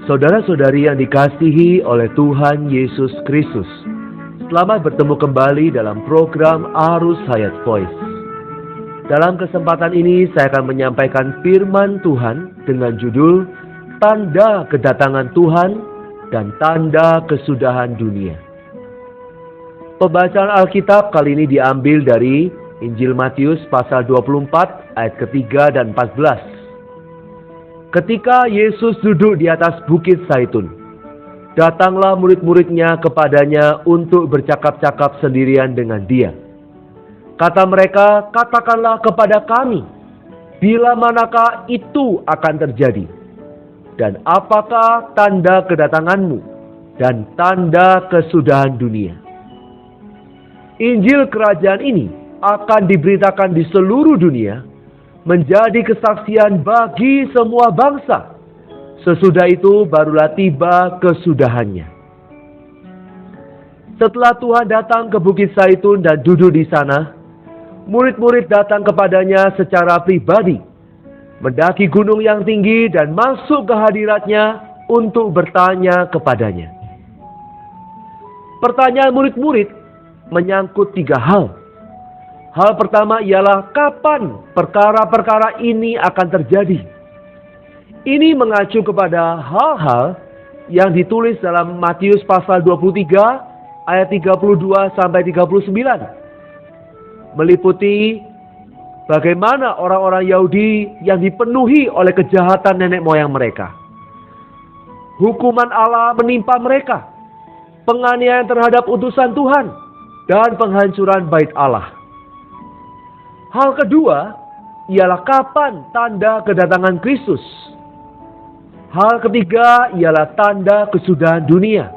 Saudara-saudari yang dikasihi oleh Tuhan Yesus Kristus, selamat bertemu kembali dalam program Arus Hayat Voice. Dalam kesempatan ini saya akan menyampaikan firman Tuhan dengan judul Tanda Kedatangan Tuhan dan Tanda Kesudahan Dunia. Pembacaan Alkitab kali ini diambil dari Injil Matius pasal 24 ayat ketiga dan 14. Ketika Yesus duduk di atas bukit Zaitun, datanglah murid-muridnya kepadanya untuk bercakap-cakap sendirian dengan dia. Kata mereka, "Katakanlah kepada kami, bila manakah itu akan terjadi? Dan apakah tanda kedatanganmu dan tanda kesudahan dunia?" Injil kerajaan ini akan diberitakan di seluruh dunia, menjadi kesaksian bagi semua bangsa. Sesudah itu barulah tiba kesudahannya. Setelah Tuhan datang ke Bukit Zaitun dan duduk di sana, murid-murid datang kepadanya secara pribadi, mendaki gunung yang tinggi dan masuk ke hadiratnya untuk bertanya kepadanya. Pertanyaan murid-murid menyangkut 3 hal. Hal pertama ialah kapan perkara-perkara ini akan terjadi. Ini mengacu kepada hal-hal yang ditulis dalam Matius pasal 23 ayat 32 sampai 39. Meliputi bagaimana orang-orang Yahudi yang dipenuhi oleh kejahatan nenek moyang mereka. Hukuman Allah menimpa mereka, penganiayaan terhadap utusan Tuhan, dan penghancuran bait Allah. Hal kedua ialah kapan tanda kedatangan Kristus. Hal ketiga ialah tanda kesudahan dunia,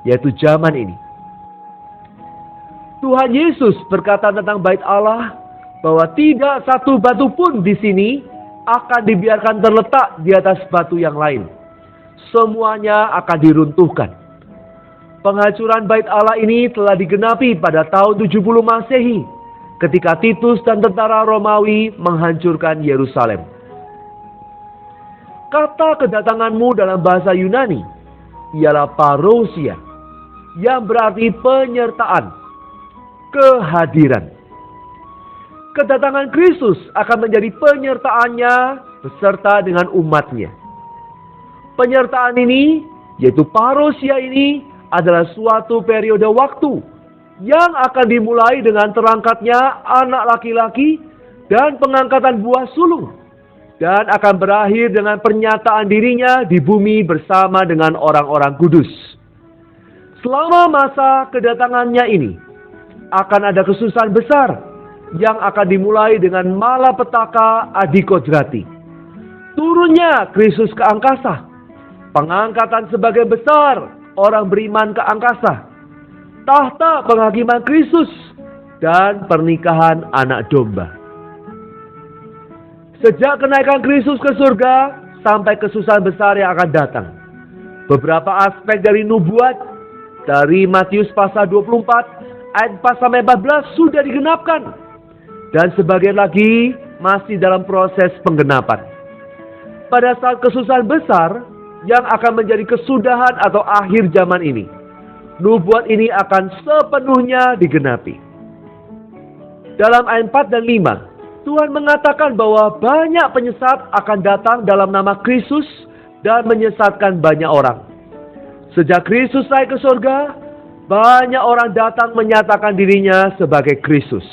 yaitu zaman ini. Tuhan Yesus berkata tentang bait Allah bahwa tidak satu batu pun di sini akan dibiarkan terletak di atas batu yang lain. Semuanya akan diruntuhkan. Penghancuran bait Allah ini telah digenapi pada tahun 70 Masehi, ketika Titus dan tentara Romawi menghancurkan Yerusalem. Kata kedatanganmu dalam bahasa Yunani ialah parousia, yang berarti penyertaan, kehadiran. Kedatangan Kristus akan menjadi penyertaannya beserta dengan umatnya. Penyertaan ini, yaitu parousia ini, adalah suatu periode waktu yang akan dimulai dengan terangkatnya anak laki-laki dan pengangkatan buah sulung, dan akan berakhir dengan pernyataan dirinya di bumi bersama dengan orang-orang kudus. Selama masa kedatangannya ini, akan ada kesusahan besar yang akan dimulai dengan malapetaka adikodrati. Turunnya Kristus ke angkasa, pengangkatan sebagian besar orang beriman ke angkasa, tahta penghakiman Kristus, dan pernikahan anak domba. Sejak kenaikan Kristus ke surga sampai kesusahan besar yang akan datang, beberapa aspek dari nubuat dari Matius pasal 24 ayat 4 sampai 14 sudah digenapkan, dan sebagian lagi masih dalam proses penggenapan. Pada saat kesusahan besar yang akan menjadi kesudahan atau akhir zaman ini, nubuat ini akan sepenuhnya digenapi. Dalam ayat 4 dan 5, Tuhan mengatakan bahwa banyak penyesat akan datang dalam nama Kristus dan menyesatkan banyak orang. Sejak Kristus naik ke surga, banyak orang datang menyatakan dirinya sebagai Kristus.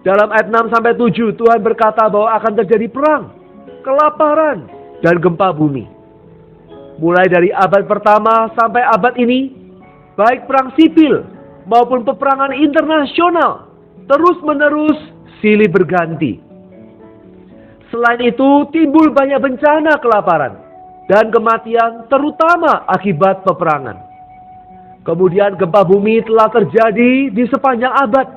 Dalam ayat 6 sampai 7, Tuhan berkata bahwa akan terjadi perang, kelaparan, dan gempa bumi. Mulai dari abad pertama sampai abad ini, baik perang sipil maupun peperangan internasional terus-menerus silih berganti. Selain itu, timbul banyak bencana kelaparan dan kematian, terutama akibat peperangan. Kemudian gempa bumi telah terjadi di sepanjang abad,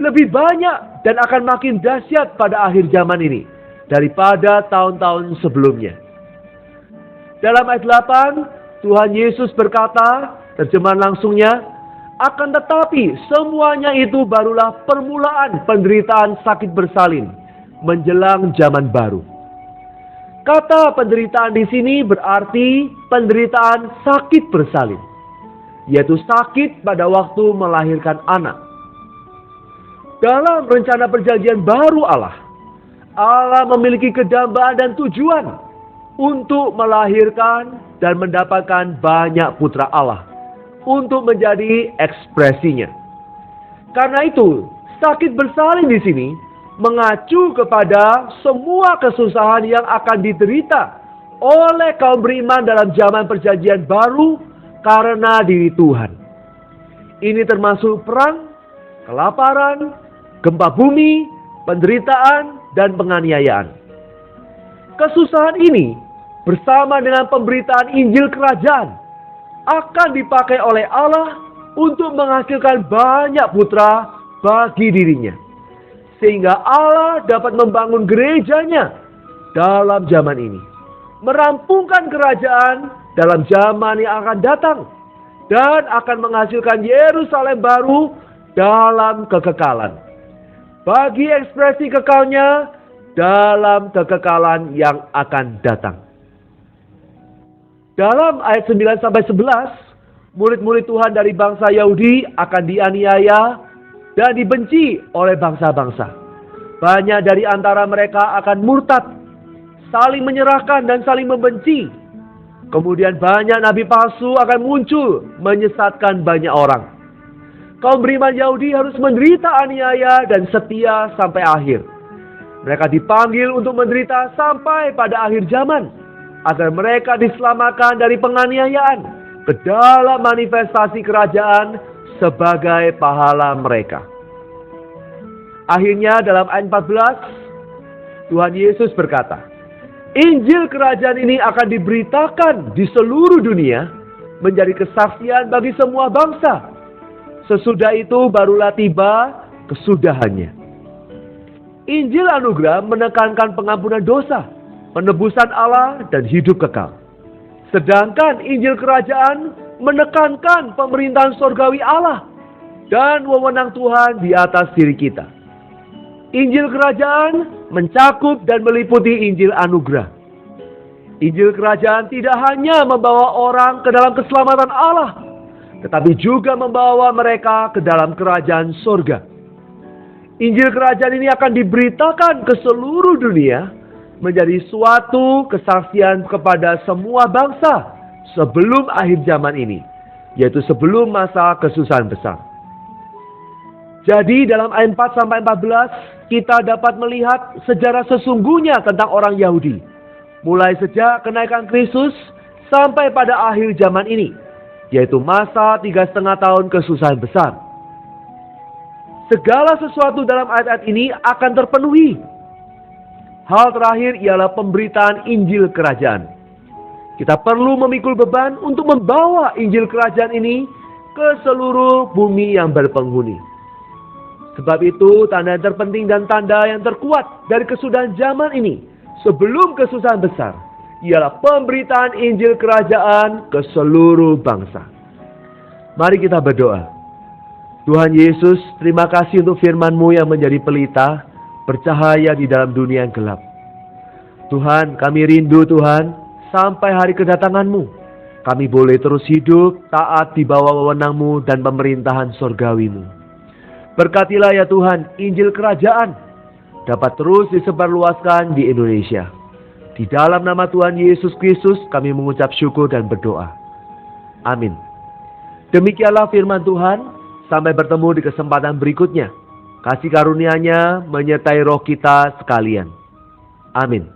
lebih banyak dan akan makin dahsyat pada akhir zaman ini daripada tahun-tahun sebelumnya. Dalam ayat 8, Tuhan Yesus berkata, terjemahan langsungnya, akan tetapi semuanya itu barulah permulaan penderitaan sakit bersalin menjelang zaman baru. Kata penderitaan di sini berarti penderitaan sakit bersalin, yaitu sakit pada waktu melahirkan anak. Dalam rencana perjanjian baru Allah memiliki kedambaan dan tujuan untuk melahirkan dan mendapatkan banyak putra Allah untuk menjadi ekspresinya. Karena itu, sakit bersalin di sini mengacu kepada semua kesusahan yang akan diderita oleh kaum beriman dalam zaman perjanjian baru karena diri Tuhan. Ini termasuk perang, kelaparan, gempa bumi, penderitaan, dan penganiayaan. Kesusahan ini bersama dengan pemberitaan Injil Kerajaan akan dipakai oleh Allah untuk menghasilkan banyak putra bagi dirinya, sehingga Allah dapat membangun gerejanya dalam zaman ini, merampungkan kerajaan dalam zaman yang akan datang, dan akan menghasilkan Yerusalem baru dalam kekekalan, bagi ekspresi kekalnya dalam kekekalan yang akan datang. Dalam ayat 9-11, murid-murid Tuhan dari bangsa Yahudi akan dianiaya dan dibenci oleh bangsa-bangsa. Banyak dari antara mereka akan murtad, saling menyerahkan dan saling membenci. Kemudian banyak nabi palsu akan muncul, menyesatkan banyak orang. Kaum beriman Yahudi harus menderita aniaya dan setia sampai akhir. Mereka dipanggil untuk menderita sampai pada akhir zaman, agar mereka diselamatkan dari penganiayaan ke dalam manifestasi kerajaan sebagai pahala mereka. Akhirnya dalam ayat 14, Tuhan Yesus berkata, Injil kerajaan ini akan diberitakan di seluruh dunia menjadi kesaksian bagi semua bangsa. Sesudah itu barulah tiba kesudahannya. Injil anugerah menekankan pengampunan dosa, penebusan Allah, dan hidup kekal. Sedangkan Injil kerajaan menekankan pemerintahan surgawi Allah dan wewenang Tuhan di atas diri kita. Injil kerajaan mencakup dan meliputi Injil anugerah. Injil kerajaan tidak hanya membawa orang ke dalam keselamatan Allah, tetapi juga membawa mereka ke dalam kerajaan surga. Injil kerajaan ini akan diberitakan ke seluruh dunia menjadi suatu kesaksian kepada semua bangsa sebelum akhir zaman ini, yaitu sebelum masa kesusahan besar. Jadi dalam ayat 4-14 kita dapat melihat sejarah sesungguhnya tentang orang Yahudi, mulai sejak kenaikan Kristus sampai pada akhir zaman ini, yaitu masa 3,5 tahun kesusahan besar. Segala sesuatu dalam ayat-ayat ini akan terpenuhi. Hal terakhir ialah pemberitaan Injil Kerajaan. Kita perlu memikul beban untuk membawa Injil Kerajaan ini ke seluruh bumi yang berpenghuni. Sebab itu tanda yang terpenting dan tanda yang terkuat dari kesudahan zaman ini sebelum kesusahan besar ialah pemberitaan Injil Kerajaan ke seluruh bangsa. Mari kita berdoa. Tuhan Yesus, terima kasih untuk firman-Mu yang menjadi pelita, bercahaya di dalam dunia yang gelap. Tuhan, kami rindu Tuhan, sampai hari kedatangan-Mu, kami boleh terus hidup, taat di bawah wewenang-Mu dan pemerintahan surgawi-Mu. Berkatilah ya Tuhan, Injil Kerajaan dapat terus disebarluaskan di Indonesia. Di dalam nama Tuhan Yesus Kristus, kami mengucap syukur dan berdoa. Amin. Demikianlah firman Tuhan. Sampai bertemu di kesempatan berikutnya. Kasih karunia-Nya menyertai roh kita sekalian. Amin.